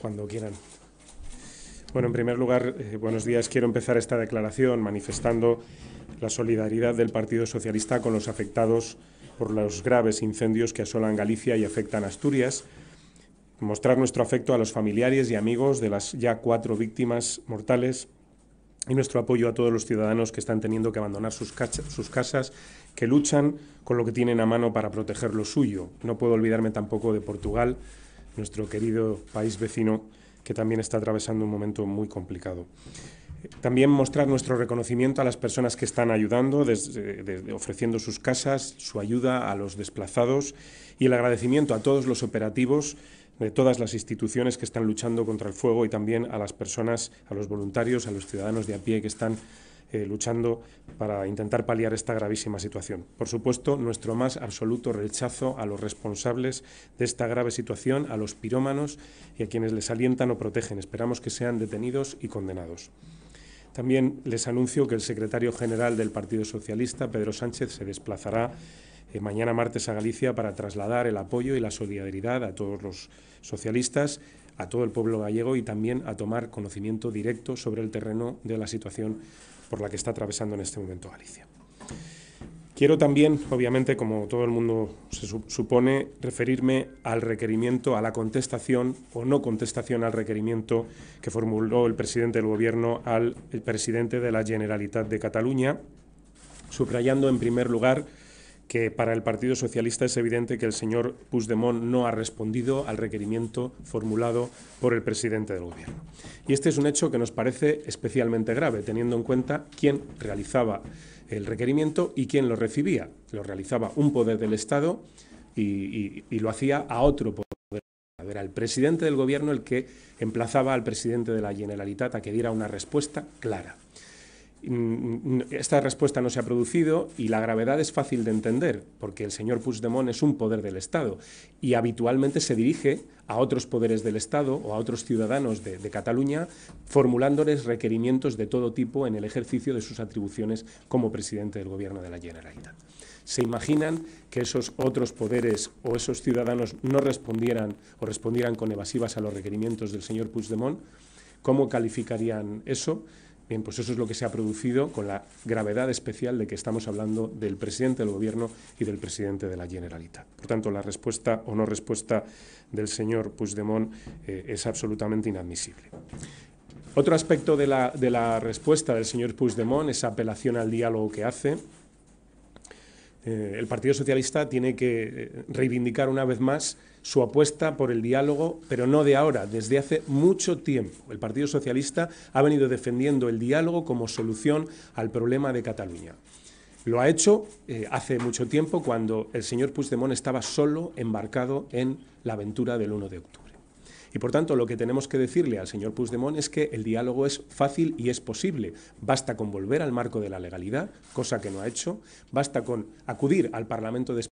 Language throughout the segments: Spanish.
Cuando quieran. Bueno, en primer lugar, buenos días. Quiero empezar esta declaración manifestando la solidaridad del Partido Socialista con los afectados por los graves incendios que asolan Galicia y afectan a Asturias. Mostrar nuestro afecto a los familiares y amigos de las ya 4 víctimas mortales y nuestro apoyo a todos los ciudadanos que están teniendo que abandonar sus casas, que luchan con lo que tienen a mano para proteger lo suyo. No puedo olvidarme tampoco de Portugal, nuestro querido país vecino, que también está atravesando un momento muy complicado. También mostrar nuestro reconocimiento a las personas que están ayudando, ofreciendo sus casas, su ayuda a los desplazados, y el agradecimiento a todos los operativos de todas las instituciones que están luchando contra el fuego, y también a las personas, a los voluntarios, a los ciudadanos de a pie que están luchando para intentar paliar esta gravísima situación. Por supuesto, nuestro más absoluto rechazo a los responsables de esta grave situación, a los pirómanos y a quienes les alientan o protegen. Esperamos que sean detenidos y condenados. También les anuncio que el secretario general del Partido Socialista, Pedro Sánchez, se desplazará mañana martes a Galicia para trasladar el apoyo y la solidaridad a todos los socialistas, a todo el pueblo gallego, y también a tomar conocimiento directo sobre el terreno de la situación por la que está atravesando en este momento Galicia. Quiero también, obviamente, como todo el mundo se supone, referirme al requerimiento, a la contestación o no contestación al requerimiento que formuló el presidente del Gobierno al presidente de la Generalitat de Cataluña, subrayando en primer lugar que para el Partido Socialista es evidente que el señor Puigdemont no ha respondido al requerimiento formulado por el presidente del Gobierno. Y este es un hecho que nos parece especialmente grave, teniendo en cuenta quién realizaba el requerimiento y quién lo recibía. Lo realizaba un poder del Estado y lo hacía a otro poder del Estado. Era el presidente del Gobierno el que emplazaba al presidente de la Generalitat a que diera una respuesta clara. Esta respuesta no se ha producido y la gravedad es fácil de entender, porque el señor Puigdemont es un poder del Estado y habitualmente se dirige a otros poderes del Estado o a otros ciudadanos de Cataluña, formulándoles requerimientos de todo tipo en el ejercicio de sus atribuciones como presidente del Gobierno de la Generalitat. ¿Se imaginan que esos otros poderes o esos ciudadanos no respondieran o respondieran con evasivas a los requerimientos del señor Puigdemont? ¿Cómo calificarían eso? Bien, pues eso es lo que se ha producido, con la gravedad especial de que estamos hablando del presidente del Gobierno y del presidente de la Generalitat. Por tanto, la respuesta o no respuesta del señor Puigdemont es absolutamente inadmisible. Otro aspecto de la respuesta del señor Puigdemont, esa apelación al diálogo que hace. El Partido Socialista tiene que reivindicar una vez más su apuesta por el diálogo, pero no de ahora, desde hace mucho tiempo. El Partido Socialista ha venido defendiendo el diálogo como solución al problema de Cataluña. Lo ha hecho hace mucho tiempo, cuando el señor Puigdemont estaba solo embarcado en la aventura del 1 de octubre. Y, por tanto, lo que tenemos que decirle al señor Puigdemont es que el diálogo es fácil y es posible. Basta con volver al marco de la legalidad, cosa que no ha hecho. Basta con acudir al Parlamento de España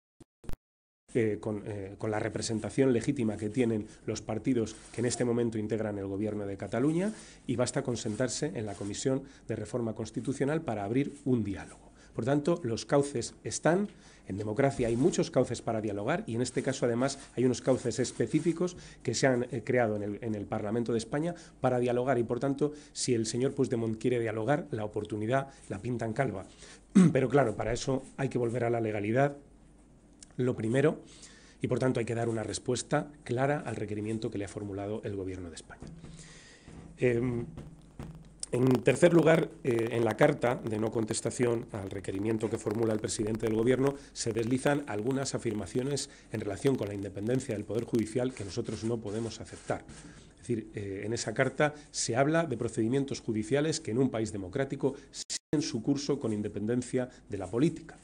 con la representación legítima que tienen los partidos que en este momento integran el Gobierno de Cataluña, y basta con sentarse en la Comisión de Reforma Constitucional para abrir un diálogo. Por tanto, los cauces están. En democracia hay muchos cauces para dialogar, y en este caso, además, hay unos cauces específicos que se han creado en el Parlamento de España para dialogar, y, por tanto, si el señor Puigdemont quiere dialogar, la oportunidad la pintan calva. Pero, claro, para eso hay que volver a la legalidad, lo primero, y, por tanto, hay que dar una respuesta clara al requerimiento que le ha formulado el Gobierno de España. En tercer lugar, en la carta de no contestación al requerimiento que formula el presidente del Gobierno se deslizan algunas afirmaciones en relación con la independencia del Poder Judicial que nosotros no podemos aceptar. Es decir, en esa carta se habla de procedimientos judiciales que en un país democrático siguen su curso con independencia de la política.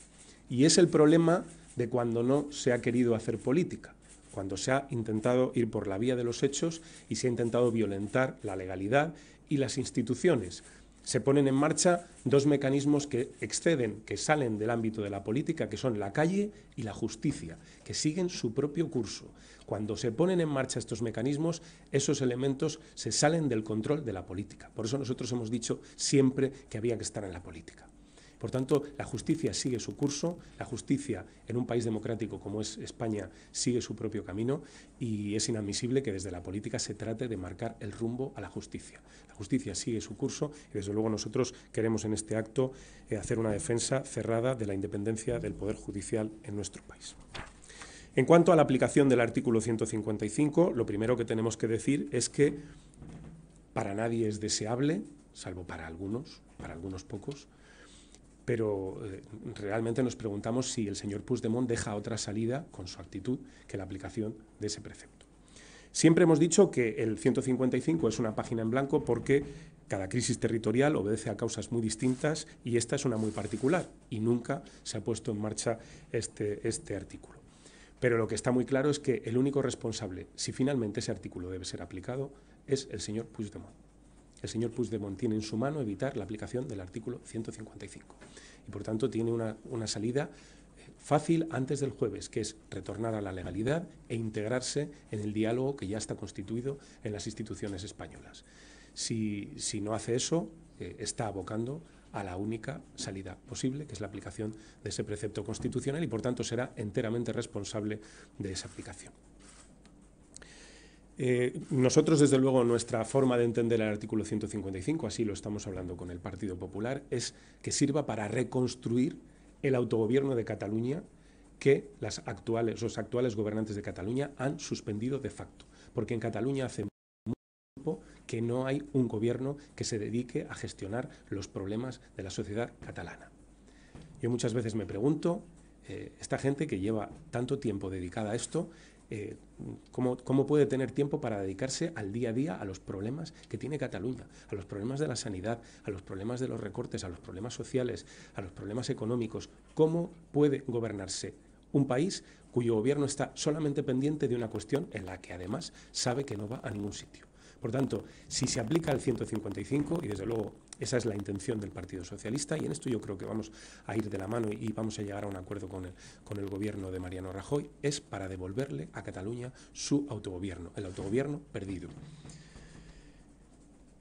Y es el problema de cuando no se ha querido hacer política, cuando se ha intentado ir por la vía de los hechos y se ha intentado violentar la legalidad y las instituciones. Se ponen en marcha dos mecanismos que exceden, que salen del ámbito de la política, que son la calle y la justicia, que siguen su propio curso. Cuando se ponen en marcha estos mecanismos, esos elementos se salen del control de la política. Por eso nosotros hemos dicho siempre que había que estar en la política. Por tanto, la justicia sigue su curso, la justicia en un país democrático como es España sigue su propio camino y es inadmisible que desde la política se trate de marcar el rumbo a la justicia. La justicia sigue su curso y desde luego nosotros queremos en este acto hacer una defensa cerrada de la independencia del Poder Judicial en nuestro país. En cuanto a la aplicación del artículo 155, lo primero que tenemos que decir es que para nadie es deseable, salvo para algunos pocos, pero realmente nos preguntamos si el señor Puigdemont deja otra salida con su actitud que la aplicación de ese precepto. Siempre hemos dicho que el 155 es una página en blanco porque cada crisis territorial obedece a causas muy distintas y esta es una muy particular y nunca se ha puesto en marcha este artículo. Pero lo que está muy claro es que el único responsable, si finalmente ese artículo debe ser aplicado, es el señor Puigdemont. El señor Puigdemont tiene en su mano evitar la aplicación del artículo 155 y, por tanto, tiene una salida fácil antes del jueves, que es retornar a la legalidad e integrarse en el diálogo que ya está constituido en las instituciones españolas. Si no hace eso, está abocando a la única salida posible, que es la aplicación de ese precepto constitucional y, por tanto, será enteramente responsable de esa aplicación. Nosotros, desde luego, nuestra forma de entender el artículo 155, así lo estamos hablando con el Partido Popular, es que sirva para reconstruir el autogobierno de Cataluña que los actuales gobernantes de Cataluña han suspendido de facto, porque en Cataluña hace mucho tiempo que no hay un gobierno que se dedique a gestionar los problemas de la sociedad catalana. Yo muchas veces me pregunto, esta gente que lleva tanto tiempo dedicada a esto, ¿cómo puede tener tiempo para dedicarse al día a día a los problemas que tiene Cataluña, a los problemas de la sanidad, a los problemas de los recortes, a los problemas sociales, a los problemas económicos? ¿Cómo puede gobernarse un país cuyo gobierno está solamente pendiente de una cuestión en la que además sabe que no va a ningún sitio? Por tanto, si se aplica el 155, y desde luego esa es la intención del Partido Socialista, y en esto yo creo que vamos a ir de la mano y vamos a llegar a un acuerdo con el gobierno de Mariano Rajoy, es para devolverle a Cataluña su autogobierno, el autogobierno perdido.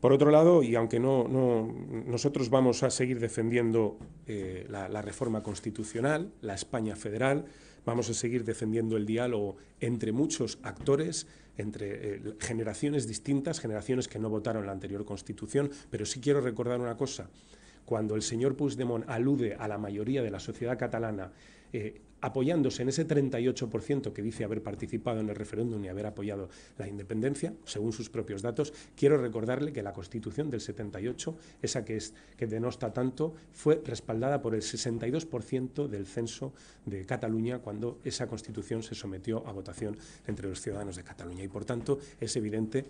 Por otro lado, y aunque nosotros vamos a seguir defendiendo la reforma constitucional, la España federal, vamos a seguir defendiendo el diálogo entre muchos actores, entre generaciones distintas, generaciones que no votaron la anterior Constitución, pero sí quiero recordar una cosa. Cuando el señor Puigdemont alude a la mayoría de la sociedad catalana apoyándose en ese 38% que dice haber participado en el referéndum y haber apoyado la independencia, según sus propios datos, quiero recordarle que la Constitución del 78, esa que denosta tanto, fue respaldada por el 62% del censo de Cataluña cuando esa Constitución se sometió a votación entre los ciudadanos de Cataluña. Y, por tanto, es evidente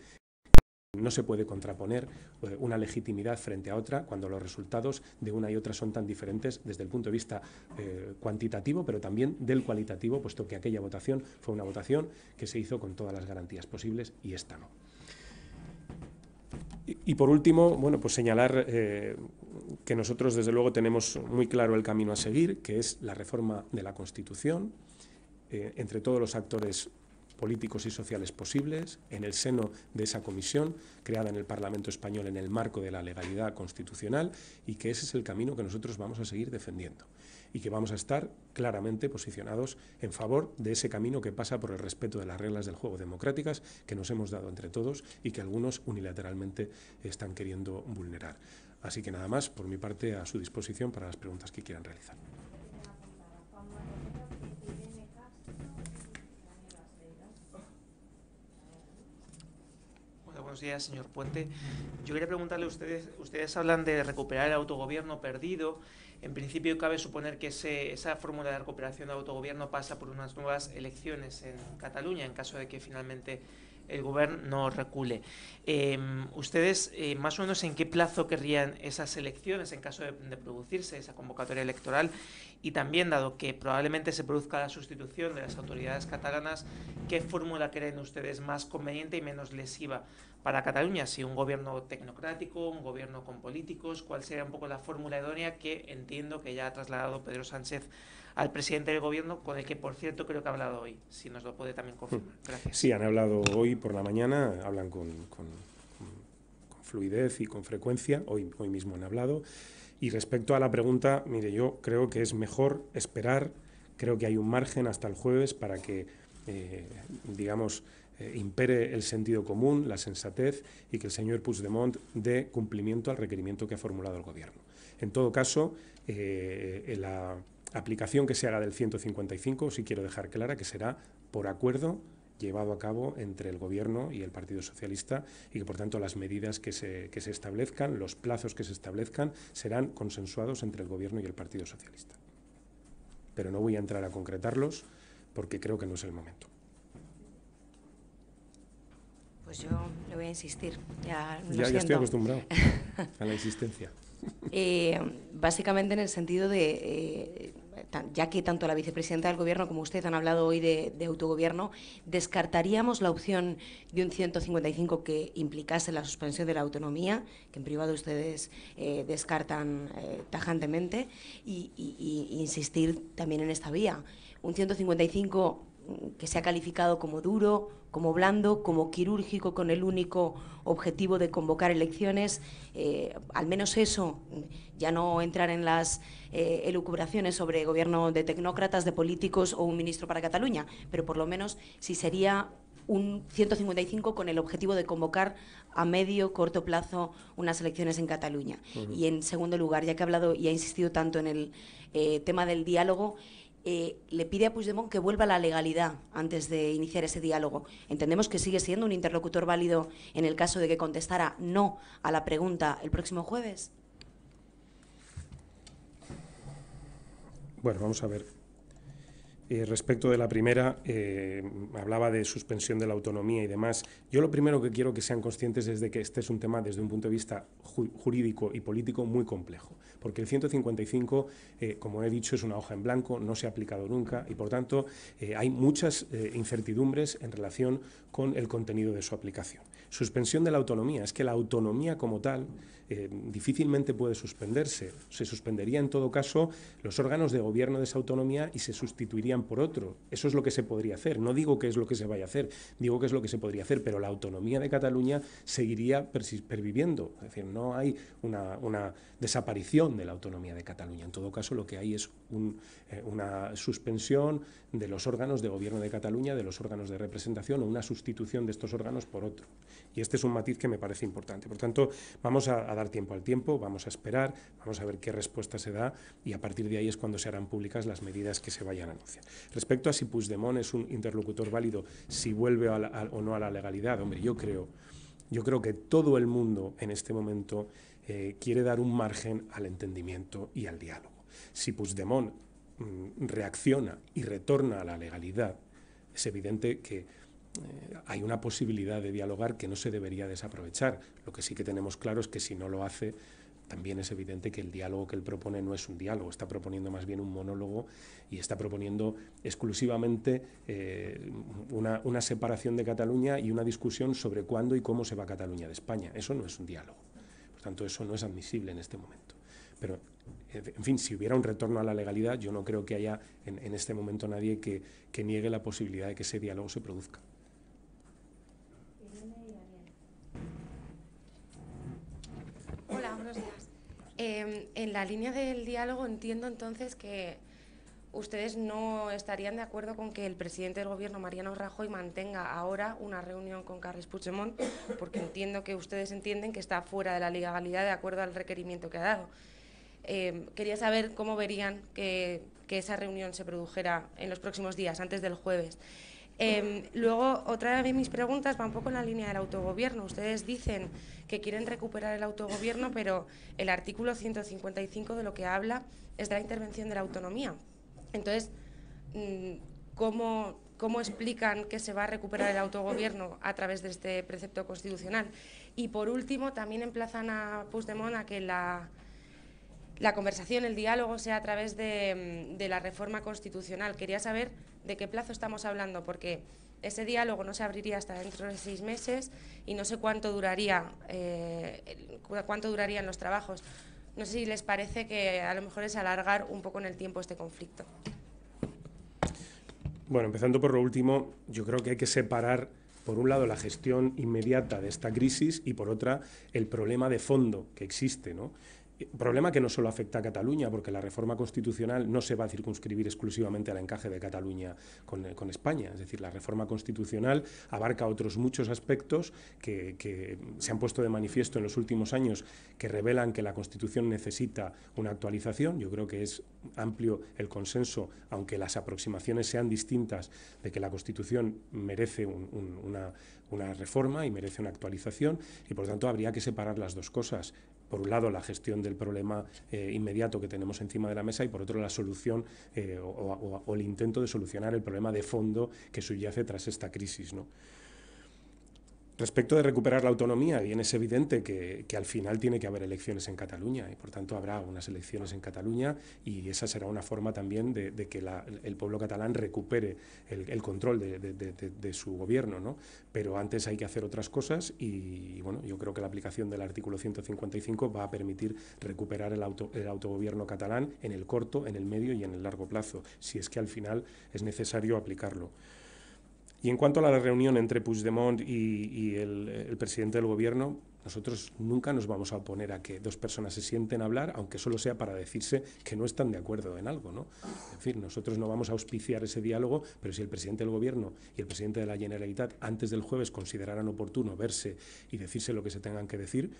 no se puede contraponer una legitimidad frente a otra cuando los resultados de una y otra son tan diferentes desde el punto de vista cuantitativo, pero también del cualitativo, puesto que aquella votación fue una votación que se hizo con todas las garantías posibles y esta no. Y por último, bueno, pues señalar que nosotros desde luego tenemos muy claro el camino a seguir, que es la reforma de la Constitución, entre todos los actores políticos y sociales posibles, en el seno de esa comisión creada en el Parlamento español en el marco de la legalidad constitucional, y que ese es el camino que nosotros vamos a seguir defendiendo y que vamos a estar claramente posicionados en favor de ese camino que pasa por el respeto de las reglas del juego democráticas que nos hemos dado entre todos y que algunos unilateralmente están queriendo vulnerar. Así que nada más, por mi parte, a su disposición para las preguntas que quieran realizar. Buenos días, señor Puente. Yo quería preguntarle a ustedes hablan de recuperar el autogobierno perdido. En principio, cabe suponer que esa fórmula de recuperación de autogobierno pasa por unas nuevas elecciones en Cataluña, en caso de que finalmente el gobierno no recule. ¿Ustedes más o menos en qué plazo querrían esas elecciones en caso de producirse esa convocatoria electoral? Y también, dado que probablemente se produzca la sustitución de las autoridades catalanas, ¿qué fórmula creen ustedes más conveniente y menos lesiva para Cataluña? Si un gobierno tecnocrático, un gobierno con políticos, ¿cuál sería un poco la fórmula idónea que entiendo que ya ha trasladado Pedro Sánchez al presidente del gobierno, con el que, por cierto, creo que ha hablado hoy? Si nos lo puede también confirmar. Gracias. Sí, han hablado hoy por la mañana, hablan con fluidez y con frecuencia, hoy mismo han hablado. Y respecto a la pregunta, mire, yo creo que es mejor esperar, creo que hay un margen hasta el jueves para que, impere el sentido común, la sensatez y que el señor Puigdemont dé cumplimiento al requerimiento que ha formulado el Gobierno. En todo caso, la aplicación que se haga del 155, sí quiero dejar clara que será por acuerdo llevado a cabo entre el Gobierno y el Partido Socialista y que, por tanto, las medidas que se establezcan, los plazos que se establezcan, serán consensuados entre el Gobierno y el Partido Socialista. Pero no voy a entrar a concretarlos porque creo que no es el momento. Pues yo le voy a insistir. Ya estoy acostumbrado a la insistencia. Básicamente en el sentido de, ya que tanto la vicepresidenta del Gobierno como usted han hablado hoy de autogobierno, ¿descartaríamos la opción de un 155 que implicase la suspensión de la autonomía, que en privado ustedes descartan tajantemente, y insistir también en esta vía? Un 155 que se ha calificado como duro, como blando, como quirúrgico, con el único objetivo de convocar elecciones, al menos eso, ya no entrar en las elucubraciones sobre gobierno de tecnócratas, de políticos o un ministro para Cataluña, pero por lo menos si sería un 155 con el objetivo de convocar a medio, corto plazo unas elecciones en Cataluña. Y en segundo lugar, ya que ha hablado y ha insistido tanto en el tema del diálogo, le pide a Puigdemont que vuelva a la legalidad antes de iniciar ese diálogo. Entendemos que sigue siendo un interlocutor válido en el caso de que contestara no a la pregunta el próximo jueves. Bueno, vamos a ver. Respecto de la primera, hablaba de suspensión de la autonomía y demás. Yo lo primero que quiero que sean conscientes es de que este es un tema desde un punto de vista jurídico y político muy complejo, porque el 155, como he dicho, es una hoja en blanco, no se ha aplicado nunca y, por tanto, hay muchas incertidumbres en relación con el contenido de su aplicación. Suspensión de la autonomía. Es que la autonomía como tal difícilmente puede suspenderse. Se suspendería en todo caso los órganos de gobierno de esa autonomía y se sustituirían por otro. Eso es lo que se podría hacer. No digo que es lo que se vaya a hacer, digo que es lo que se podría hacer, pero la autonomía de Cataluña seguiría perviviendo. Es decir, no hay una desaparición de la autonomía de Cataluña. En todo caso, lo que hay es una suspensión de los órganos de gobierno de Cataluña, de los órganos de representación, o una sustitución de estos órganos por otro. Y este es un matiz que me parece importante. Por tanto, vamos a dar tiempo al tiempo, vamos a esperar, vamos a ver qué respuesta se da y a partir de ahí es cuando se harán públicas las medidas que se vayan a anunciar. Respecto a si Puigdemont es un interlocutor válido, si vuelve o no a la legalidad, hombre, yo creo que todo el mundo en este momento quiere dar un margen al entendimiento y al diálogo. Si Puigdemont reacciona y retorna a la legalidad, es evidente que hay una posibilidad de dialogar que no se debería desaprovechar. Lo que sí que tenemos claro es que si no lo hace, también es evidente que el diálogo que él propone no es un diálogo, está proponiendo más bien un monólogo y está proponiendo exclusivamente una separación de Cataluña y una discusión sobre cuándo y cómo se va Cataluña de España. Eso no es un diálogo. Por tanto, eso no es admisible en este momento. Pero, en fin, si hubiera un retorno a la legalidad, yo no creo que haya en este momento nadie que niegue la posibilidad de que ese diálogo se produzca. Hola, buenos días. En la línea del diálogo entiendo entonces que ustedes no estarían de acuerdo con que el presidente del Gobierno, Mariano Rajoy, mantenga ahora una reunión con Carles Puigdemont, porque entiendo que ustedes entienden que está fuera de la legalidad de acuerdo al requerimiento que ha dado. Quería saber cómo verían que esa reunión se produjera en los próximos días, antes del jueves. Luego, otra de mis preguntas va un poco en la línea del autogobierno. Ustedes dicen que quieren recuperar el autogobierno, pero el artículo 155 de lo que habla es de la intervención de la autonomía. Entonces, ¿cómo explican que se va a recuperar el autogobierno a través de este precepto constitucional? Y, por último, también emplazan a Puigdemont a que la conversación, el diálogo sea a través de la reforma constitucional. Quería saber de qué plazo estamos hablando, porque ese diálogo no se abriría hasta dentro de 6 meses y no sé cuánto durarían los trabajos. No sé si les parece que a lo mejor es alargar un poco en el tiempo este conflicto. Bueno, empezando por lo último, yo creo que hay que separar por un lado, la gestión inmediata de esta crisis y, por otra, el problema de fondo que existe, ¿no? Problema que no solo afecta a Cataluña, porque la reforma constitucional no se va a circunscribir exclusivamente al encaje de Cataluña con España. Es decir, la reforma constitucional abarca otros muchos aspectos que se han puesto de manifiesto en los últimos años, que revelan que la Constitución necesita una actualización. Yo creo que es amplio el consenso, aunque las aproximaciones sean distintas, de que la Constitución merece una reforma y merece una actualización, y por tanto habría que separar las dos cosas. Por un lado, la gestión del problema inmediato que tenemos encima de la mesa, y por otro, la solución o el intento de solucionar el problema de fondo que subyace tras esta crisis, ¿no? Respecto de recuperar la autonomía, bien es evidente que al final tiene que haber elecciones en Cataluña, y por tanto habrá unas elecciones en Cataluña, y esa será una forma también de que el pueblo catalán recupere el control de su gobierno, ¿no? Pero antes hay que hacer otras cosas, y bueno, yo creo que la aplicación del artículo 155 va a permitir recuperar el autogobierno catalán en el corto, en el medio y en el largo plazo, si es que al final es necesario aplicarlo. Y en cuanto a la reunión entre Puigdemont y el presidente del gobierno, nosotros nunca nos vamos a oponer a que dos personas se sienten a hablar, aunque solo sea para decirse que no están de acuerdo en algo, ¿no? En fin, nosotros no vamos a auspiciar ese diálogo, pero si el presidente del gobierno y el presidente de la Generalitat antes del jueves consideraran oportuno verse y decirse lo que se tengan que decir,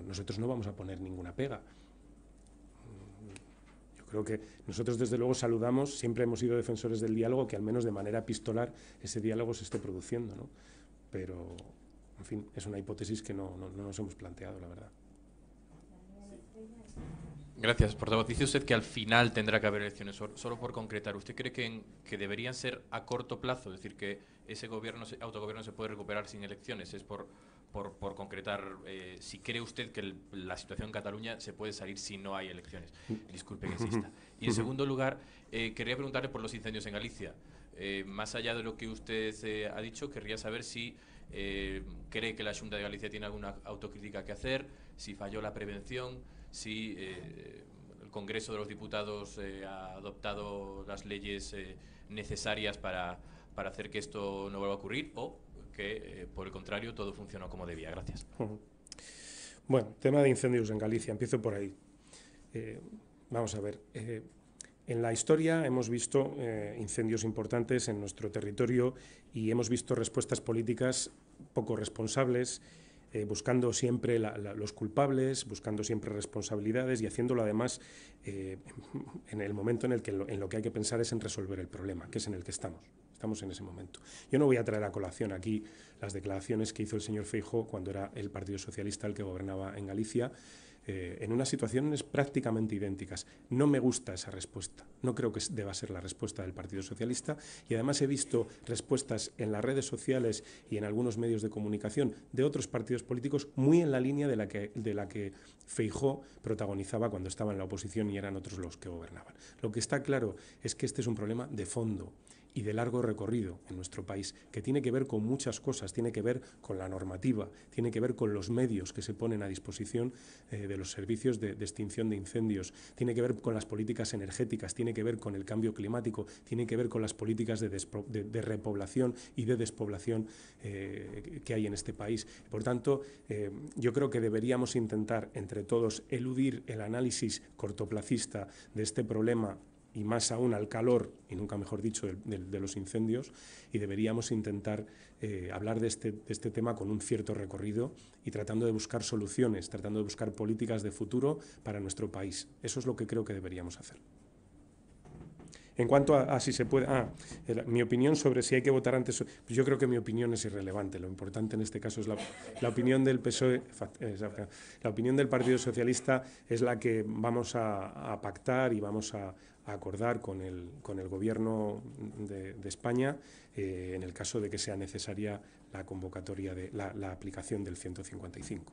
nosotros no vamos a poner ninguna pega. Creo que nosotros, desde luego, saludamos, siempre hemos sido defensores del diálogo, que al menos de manera epistolar ese diálogo se esté produciendo, ¿no? Pero, en fin, es una hipótesis que no nos hemos planteado, la verdad. Gracias, portavoz. Dice usted que al final tendrá que haber elecciones. Solo por concretar, ¿usted cree que deberían ser a corto plazo? Es decir, que ese autogobierno se puede recuperar sin elecciones. Es por concretar, si cree usted que la situación en Cataluña se puede salir si no hay elecciones. Disculpe que insista. Y en segundo lugar, querría preguntarle por los incendios en Galicia. Más allá de lo que usted ha dicho, querría saber si cree que la Xunta de Galicia tiene alguna autocrítica que hacer, si falló la prevención, si el Congreso de los Diputados ha adoptado las leyes necesarias para hacer que esto no vuelva a ocurrir, o que, por el contrario, todo funcionó como debía. Gracias. Bueno, tema de incendios en Galicia, empiezo por ahí. Vamos a ver, en la historia hemos visto incendios importantes en nuestro territorio, y hemos visto respuestas políticas poco responsables, buscando siempre los culpables, buscando siempre responsabilidades, y haciéndolo además en el momento en lo que hay que pensar es en resolver el problema, que es en el que estamos. Estamos en ese momento. Yo no voy a traer a colación aquí las declaraciones que hizo el señor Feijóo cuando era el Partido Socialista el que gobernaba en Galicia, en unas situaciones prácticamente idénticas. No me gusta esa respuesta. No creo que deba ser la respuesta del Partido Socialista, y además he visto respuestas en las redes sociales y en algunos medios de comunicación de otros partidos políticos muy en la línea de la que Feijóo protagonizaba cuando estaba en la oposición y eran otros los que gobernaban. Lo que está claro es que este es un problema de fondo y de largo recorrido en nuestro país, que tiene que ver con muchas cosas, tiene que ver con la normativa, tiene que ver con los medios que se ponen a disposición de los servicios de extinción de incendios, tiene que ver con las políticas energéticas, tiene que ver con el cambio climático, tiene que ver con las políticas de repoblación y de despoblación que hay en este país. Por tanto, yo creo que deberíamos intentar entre todos eludir el análisis cortoplacista de este problema, y más aún al calor, y nunca mejor dicho, de los incendios, y deberíamos intentar hablar de este tema con un cierto recorrido y tratando de buscar soluciones, tratando de buscar políticas de futuro para nuestro país. Eso es lo que creo que deberíamos hacer. En cuanto a si se puede... mi opinión sobre si hay que votar antes... Pues yo creo que mi opinión es irrelevante. Lo importante en este caso es la opinión del PSOE. La opinión del Partido Socialista es la que vamos a pactar y vamos a acordar con el Gobierno de España en el caso de que sea necesaria la convocatoria de la aplicación del 155.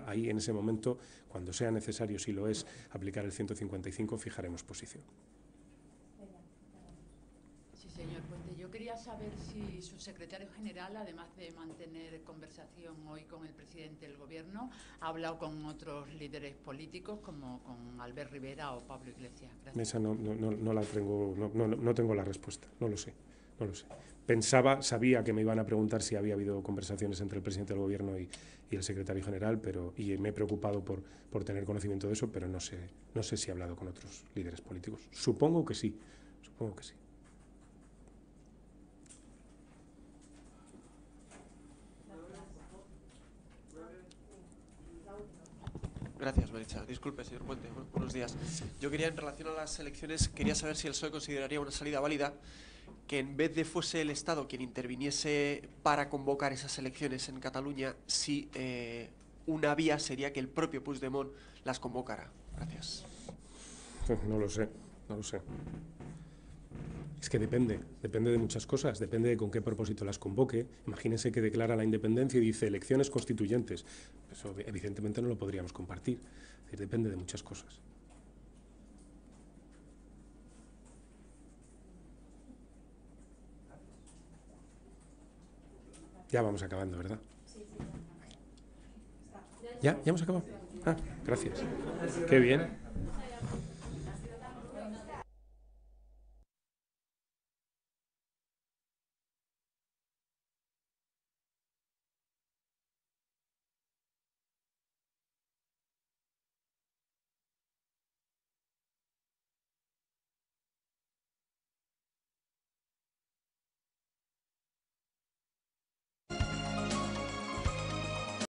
Ahí, en ese momento, cuando sea necesario, si lo es, aplicar el 155, fijaremos posición. Señor Puente, yo quería saber si su secretario general, además de mantener conversación hoy con el presidente del Gobierno, ha hablado con otros líderes políticos como con Albert Rivera o Pablo Iglesias. Gracias. Esa no la tengo, no tengo la respuesta, no lo sé. No lo sé. Sabía que me iban a preguntar si había habido conversaciones entre el presidente del Gobierno y el secretario general, y me he preocupado por tener conocimiento de eso, pero no sé si he hablado con otros líderes políticos. Supongo que sí. Gracias, Meritxell. Disculpe, señor Puente. Buenos días. Yo quería, en relación a las elecciones, quería saber si el PSOE consideraría una salida válida que en vez de fuese el Estado quien interviniese para convocar esas elecciones en Cataluña, si una vía sería que el propio Puigdemont las convocara. Gracias. No lo sé. Es que depende de muchas cosas, depende de con qué propósito las convoque. Imagínense que declara la independencia y dice elecciones constituyentes. Eso evidentemente no lo podríamos compartir. Es decir, depende de muchas cosas. Ya vamos acabando, ¿verdad? ¿Ya hemos acabado? Gracias. Qué bien.